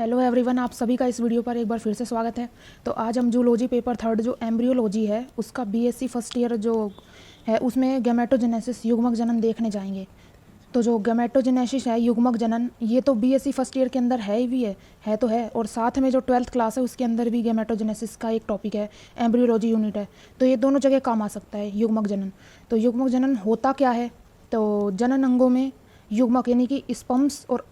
Hello everyone, आप सभी का इस वीडियो पर एक बार फिर से स्वागत है। तो आज हम जूलॉजी पेपर थर्ड जो एम्ब्रियोलॉजी है उसका बीएससी फर्स्ट ईयर जो है उसमें गैमेटोजेनेसिस युग्मक जनन देखने जाएंगे। तो जो गैमेटोजेनेसिस है युग्मक जनन, ये तो बीएससी फर्स्ट ईयर के अंदर है ही भी है तो है, और साथ में जो 12th क्लास है उसके अंदर भी गैमेटोजेनेसिस का एक टॉपिक है, एम्ब्रियोलॉजी यूनिट है। तो ये दोनों जगह काम आ सकता है युग्मक जनन। तो युग्मक जनन होता क्या है? तो जनन अंगों में युग्मक यानी कि स्पर्म्स और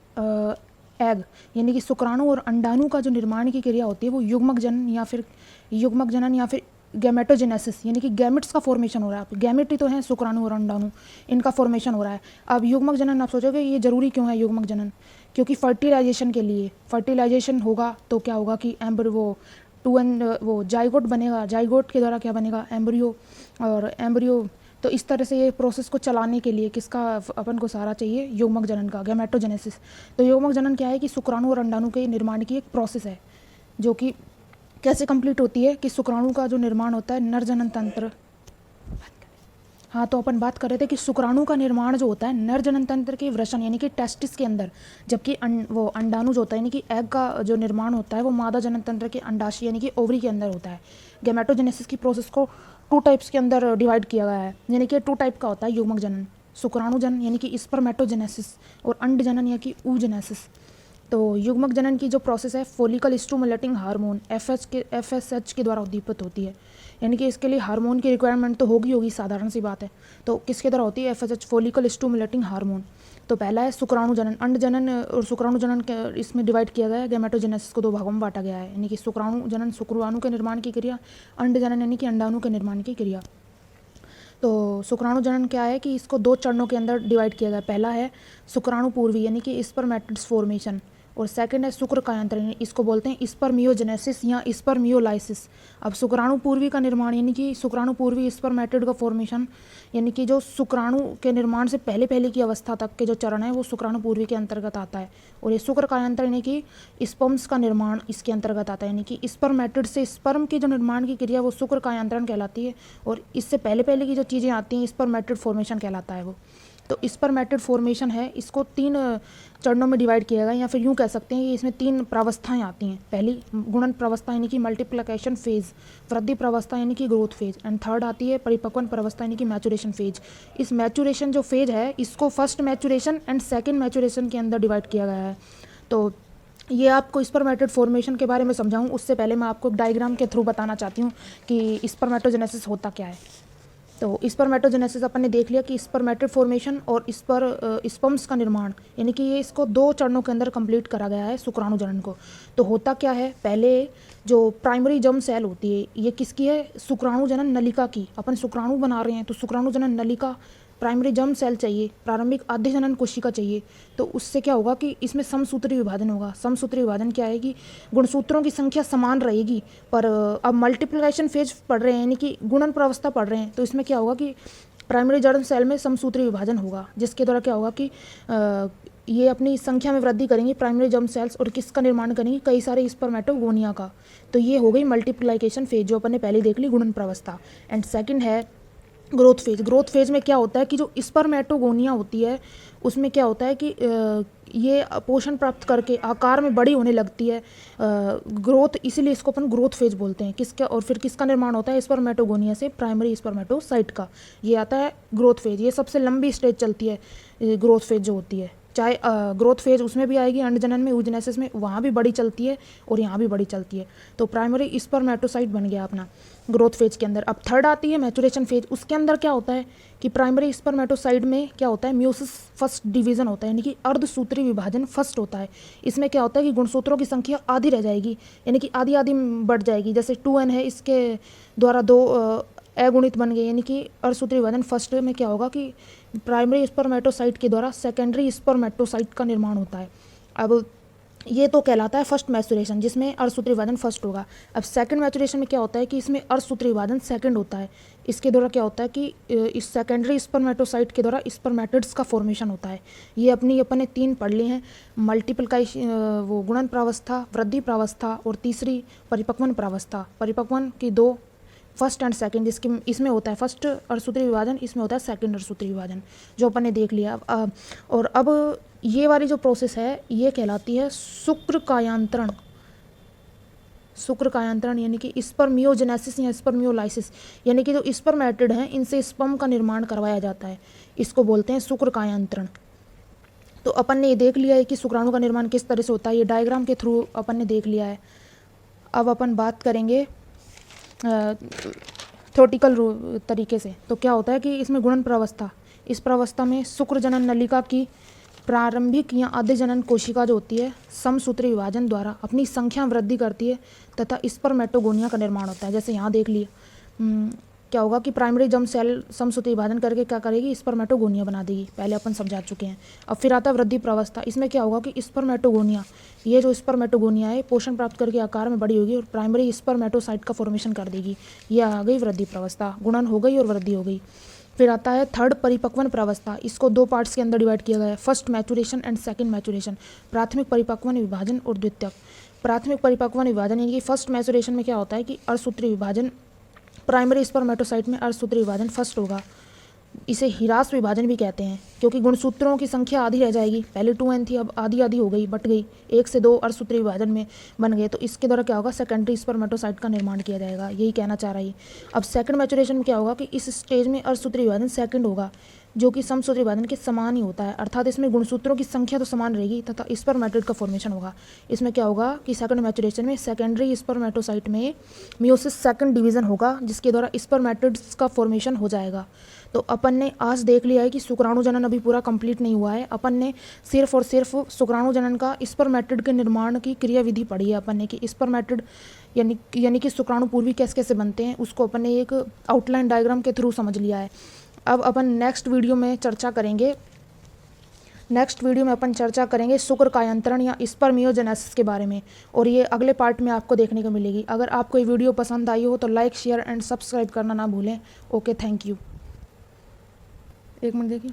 एग यानी कि शुक्राणु और अंडाणु का जो निर्माण की क्रिया होती है वो युग्मक जनन या फिर गैमेटोजेनेसिस यानी कि गैमेट्स का फॉर्मेशन हो रहा है। गैमेट ही तो हैं शुक्राणु और अंडाणु, इनका फॉर्मेशन हो रहा है। अब युग्मक जनन आप सोचोगे ये जरूरी क्यों है युग्मक जनन? क्योंकि फर्टिलाइजेशन के लिए, फर्टिलाइजेशन होगा तो क्या होगा कि वो जाइगोट बनेगा, जाइगोट के द्वारा क्या बनेगा? एम्ब्रियो, और एम्ब्रियो। तो इस तरह से ये प्रोसेस को चलाने के लिए किसका अपन को सहारा चाहिए? युग्मक जनन का, गैमेटोजेनेसिस। तो युग्मक जनन क्या है कि शुक्राणु और अंडाणु के निर्माण की एक प्रोसेस है जो कि कैसे कंप्लीट होती है कि शुक्राणु का जो निर्माण होता है नर जनन तंत्र। हाँ, तो अपन बात कर रहे थे कि शुक्राणु का निर्माण जो होता है नर जनन तंत्र के वृषण यानी कि टेस्टिस के अंदर, जबकि वो अंडाणु जो होता है यानी कि एग का जो निर्माण होता है वो मादा जनन तंत्र के अंडाशय यानी कि ओवरी के अंदर होता है। गैमेटोजेनेसिस की प्रोसेस को 2 टाइप्स के अंदर डिवाइड किया गया है, यानी कि 2 टाइप का होता है युग्मक जनन, शुक्राणु जनन यानी कि स्पर्मेटोजेनेसिस और अंड जनन यानी कि oogenesis। तो युग्मक जनन की जो प्रोसेस है फॉलिकल स्टिमुलेटिंग हार्मोन FSH के द्वारा उद्दीपित होती है, यानी कि इसके लिए हार्मोन की रिक्वायरमेंट तो होगी, साधारण सी बात है। तो किसके द्वारा होती है? FSH, follicle stimulating hormone. तो पहला है शुक्राणु जनन, अंड जनन और शुक्राणु जनन के इसमें डिवाइड किया गया है। गैमेटोजेनेसिस को 2 भागों में बांटा गया है, यानी कि शुक्राणु जनन शुक्राणु के निर्माण की क्रिया, अंड जनन यानी कि अंडाणु के निर्माण की क्रिया। तो शुक्राणु जनन क्या है कि इसको 2 चरणों के अंदर डिवाइड किया गया। पहला है शुक्राणु पूर्वी यानी कि स्पर्मेटिड्स फॉर्मेशन, और सेकंड है शुक्र कायांतरण, इसको बोलते हैं स्पर्मियोजेनेसिस या स्पर्मियोलाइसिस। अब शुक्राणु पूर्वी का निर्माण यानी कि शुक्राणु पूर्वी स्पर्मेटिड का फॉर्मेशन, यानी कि जो शुक्राणु के निर्माण से पहले की अवस्था तक के जो चरण है वो शुक्राणु पूर्वी के अंतर्गत आता है। और ये शुक्र कायांतरण यानी कि स्पर्म्स का निर्माण इसके अंतर्गत आता है, यानी कि स्पर्मेटिड से स्पर्म की जो निर्माण की क्रिया वो शुक्र कायांतरण कहलाती है, और इससे पहले की जो चीज़ें आती हैं स्पर्मेटिड फॉर्मेशन कहलाता है वो। तो स्पर्मेटिड फॉर्मेशन है, इसको 3 चरणों में डिवाइड किया गया, या फिर यूँ कह सकते हैं कि इसमें 3 प्रावस्थाएं आती हैं। पहली गुणन प्रावस्था यानी कि मल्टीप्लिकेशन फेज, वृद्धि प्रावस्था यानी कि ग्रोथ फेज, एंड थर्ड आती है परिपक्वन प्रावस्था यानी कि मैचुरेशन फेज। इस मैचुरेशन जो फेज है इसको first maturation and second maturation के अंदर डिवाइड किया गया है। तो ये आपको स्पर्मेटिड फॉर्मेशन के बारे में समझाऊँ उससे पहले मैं आपको डायग्राम के थ्रू बताना चाहती हूँ कि स्पर्मेटोजेनेसिस होता क्या है। तो स्पर्मेटोजेनेसिस अपन ने देख लिया कि स्पर्मेटिड फॉर्मेशन और स्पर्म्स का निर्माण, यानी कि ये इसको 2 चरणों के अंदर कंप्लीट करा गया है शुक्राणु जनन को। तो होता क्या है? पहले जो प्राइमरी जर्म सेल होती है ये किसकी है? शुक्राणु जनन नलिका की। अपन शुक्राणु बना रहे हैं तो शुक्राणु जनन नलिका, प्राइमरी जर्म सेल चाहिए, प्रारंभिक आद्य जनन कोशिका चाहिए। तो उससे क्या होगा कि इसमें समसूत्री विभाजन होगा। समसूत्री विभाजन क्या है कि गुणसूत्रों की संख्या समान रहेगी, पर अब मल्टीप्लिकेशन फेज पढ़ रहे हैं यानी कि गुणन प्रावस्था पढ़ रहे हैं, तो इसमें क्या होगा कि प्राइमरी जर्म सेल में समसूत्री विभाजन होगा, जिसके द्वारा क्या होगा कि ये अपनी संख्या में वृद्धि करेंगी प्राइमरी जर्म सेल्स, और किसका निर्माण करेंगी? कई सारे स्पर्मेटोगोनिया का। तो ये हो गई मल्टीप्लिकेशन फेज जो अपन ने पहले देख ली, गुणन प्रावस्था। एंड सेकेंड है ग्रोथ फेज। ग्रोथ फेज में क्या होता है कि जो स्पर्मेटोगोनिया होती है उसमें क्या होता है कि ये पोषण प्राप्त करके आकार में बड़ी होने लगती है, ग्रोथ, इसीलिए इसको अपन ग्रोथ फेज बोलते हैं। किसका? और फिर किसका निर्माण होता है? स्पर्मेटोगोनिया से प्राइमरी स्पर्मेटोसाइट का, ये आता है ग्रोथ फेज। ये सबसे लंबी स्टेज चलती है ग्रोथ फेज जो होती है, चाहे ग्रोथ फेज उसमें भी आएगी अंड जनन में, oogenesis में, वहाँ भी बड़ी चलती है और यहाँ भी बड़ी चलती है। तो प्राइमरी स्पर्मेटोसाइट बन गया अपना ग्रोथ फेज के अंदर। अब थर्ड आती है मैचुरेशन फेज। उसके अंदर क्या होता है कि प्राइमरी स्पर्मेटोसाइट में क्या होता है? म्यूसिस फर्स्ट डिवीजन होता है, यानी कि अर्धसूत्री विभाजन फर्स्ट होता है। इसमें क्या होता है कि गुणसूत्रों की संख्या आधी रह जाएगी, यानी कि आधी आधी बढ़ जाएगी। जैसे 2n है, इसके द्वारा 2 अगुणित बन गए, यानी कि अर्धसूत्री विभाजन फर्स्ट में क्या होगा कि प्राइमरी स्पर्मेटोसाइट के द्वारा सेकेंडरी स्पर्मेटोसाइट का निर्माण होता है। अब ये तो कहलाता है फर्स्ट मैचुरेशन, जिसमें अर्धसूत्री विभाजन फर्स्ट होगा। अब सेकंड मैचुरेशन में क्या होता है कि इसमें अर्धसूत्री विभाजन सेकंड होता है। इसके द्वारा क्या होता है कि इस सेकेंडरी स्पर्मेटोसाइट के द्वारा स्पर्मेटिड्स का फॉर्मेशन होता है। ये अपन ने 3 पढ़ ली हैं, मल्टीप्लिकेशन, वो गुणन प्रावस्था, वृद्धि प्रावस्था, और तीसरी परिपक्वन प्रावस्था। परिपक्वन की 2 फर्स्ट एंड सेकंड, जिसके इसमें होता है फर्स्ट अर्धसूत्री विभाजन, इसमें होता है सेकंड अर्धसूत्री विभाजन, जो अपन ने देख लिया। और अब ये वाली जो प्रोसेस है ये कहलाती है शुक्रकायांतरण। शुक्रकायांतरण यानी कि स्पर्मियोजेनेसिस या स्पर्मियोलाइसिस, यानी कि जो स्पर्मेटिड हैं इनसे स्पर्म का निर्माण करवाया जाता है, इसको बोलते हैं शुक्रकायांतरण। तो अपन ने ये देख लिया है कि शुक्राणु का निर्माण किस तरह से होता है, ये डायग्राम के थ्रू अपन ने देख लिया है। अब अपन बात करेंगे थ्योरेटिकल तरीके से। तो क्या होता है कि इसमें गुणन प्रावस्था, इस प्रावस्था में शुक्र जनन नलिका की प्रारंभिक या आद्य जनन कोशिका जो होती है समसूत्री विभाजन द्वारा अपनी संख्या वृद्धि करती है तथा स्पर्मेटोगोनिया का निर्माण होता है। जैसे यहाँ देख लिए क्या होगा कि प्राइमरी जर्म सेल समसूत्री विभाजन करके क्या करेगी, स्पर्मेटोगोनिया बना देगी, पहले अपन समझा चुके हैं। अब फिर आता है वृद्धि प्रावस्था, इसमें क्या होगा कि स्पर्मेटोगोनिया, ये जो स्पर्मेटोगोनिया है पोषण प्राप्त करके आकार में बड़ी होगी और प्राइमरी स्पर्मेटोसाइट का फॉर्मेशन कर देगी, यह आ गई वृद्धि प्रावस्था, गुणन हो गई और वृद्धि हो गई। फिर आता है थर्ड परिपक्वन प्रावस्था, इसको दो पार्ट्स के अंदर डिवाइड किया गया है, first maturation and second maturation, प्राथमिक परिपक्वन विभाजन और द्वितीयक। प्राथमिक परिपक्वन विभाजन यानी कि फर्स्ट मैचुरेशन में क्या होता है कि अर्धसूत्री विभाजन, प्राइमरी स्पर्मेटोसाइट में अर्धसूत्री विभाजन फर्स्ट होगा, इसे हीरास विभाजन भी कहते हैं, क्योंकि गुणसूत्रों की संख्या आधी रह जाएगी, पहले 2n थी अब आधी आधी हो गई, बट गई, 1 से 2 अर्धसूत्री विभाजन में बन गए, तो इसके द्वारा क्या होगा, सेकेंडरी स्पर्मेटोसाइट का निर्माण किया जाएगा, यही कहना चाह रही है। अब सेकंड मैचुरेशन में क्या होगा कि इस स्टेज में अर्धसूत्री विभाजन सेकंड होगा, जो कि समसूत्री विभाजन के समान ही होता है, अर्थात इसमें गुणसूत्रों की संख्या तो समान रहेगी तथा स्पर्मेटिड का फॉर्मेशन होगा। इसमें क्या होगा कि सेकंड मैचुरेशन में सेकेंडरी स्पर्मेटोसाइट में मियोसिस सेकंड डिवीजन होगा, जिसके द्वारा स्पर्मेटिड्स का फॉर्मेशन हो जाएगा। तो अपन ने आज देख लिया है कि शुक्राणु जनन अभी पूरा कंप्लीट नहीं हुआ है, अपन ने सिर्फ और सिर्फ शुक्राणु जनन का स्पर्मेटिड के निर्माण की क्रियाविधि पढ़ी है अपन ने कि स्पर्मेटिड यानी कि शुक्राणु पूर्वी कैसे कैसे बनते हैं, उसको अपन ने एक आउटलाइन डायग्राम के थ्रू समझ लिया है। अब अपन नेक्स्ट वीडियो में चर्चा करेंगे शुक्रकायांतरण या स्पर्मियोजेनेसिस के बारे में, और ये अगले पार्ट में आपको देखने को मिलेगी। अगर आपको ये वीडियो पसंद आई हो तो लाइक शेयर एंड सब्सक्राइब करना ना भूलें। Okay, thank you. एक मिनट देखिए।